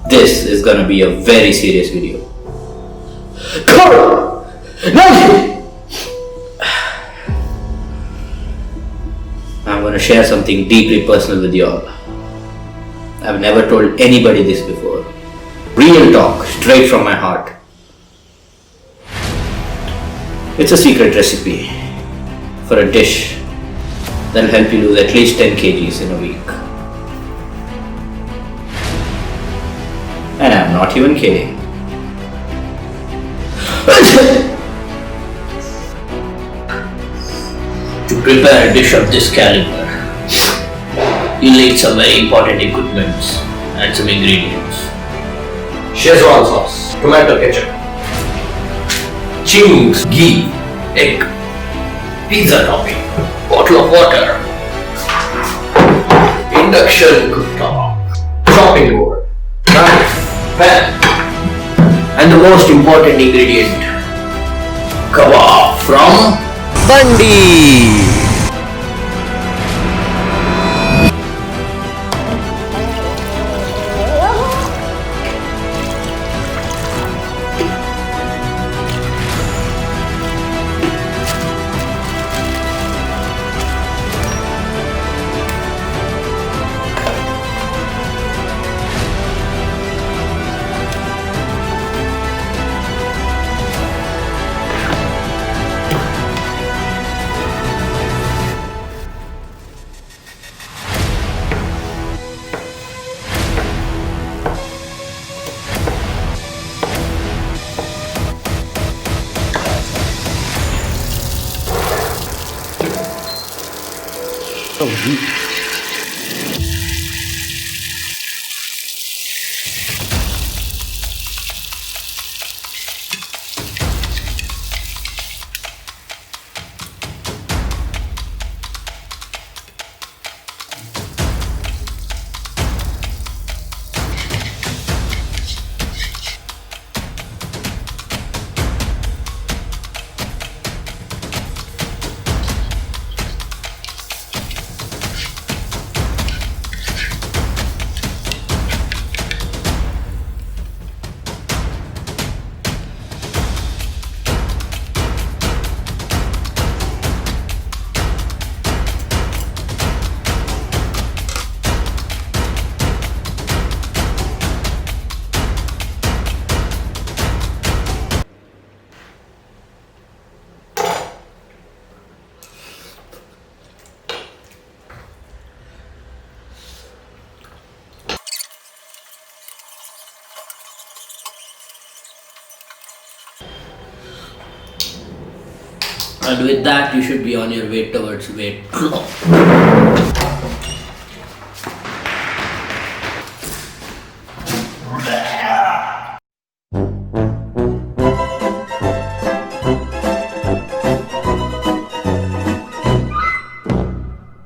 This is gonna be a very serious video. Come! I'm gonna share something deeply personal with you all. I've never told anybody this before. Real talk, straight from my heart. It's a secret recipe for a dish that'll help you lose at least 10 kgs in a week. And I'm not even kidding. To prepare a dish of this caliber, you'll need some very important equipments and some ingredients. Szechuan sauce, tomato ketchup, chings, ghee, egg, Pizza topping, bottle of water, induction cooktop, chopping board, knife, pan, and the most important ingredient, kebab from Bandi. And with that, you should be on your way towards weight loss.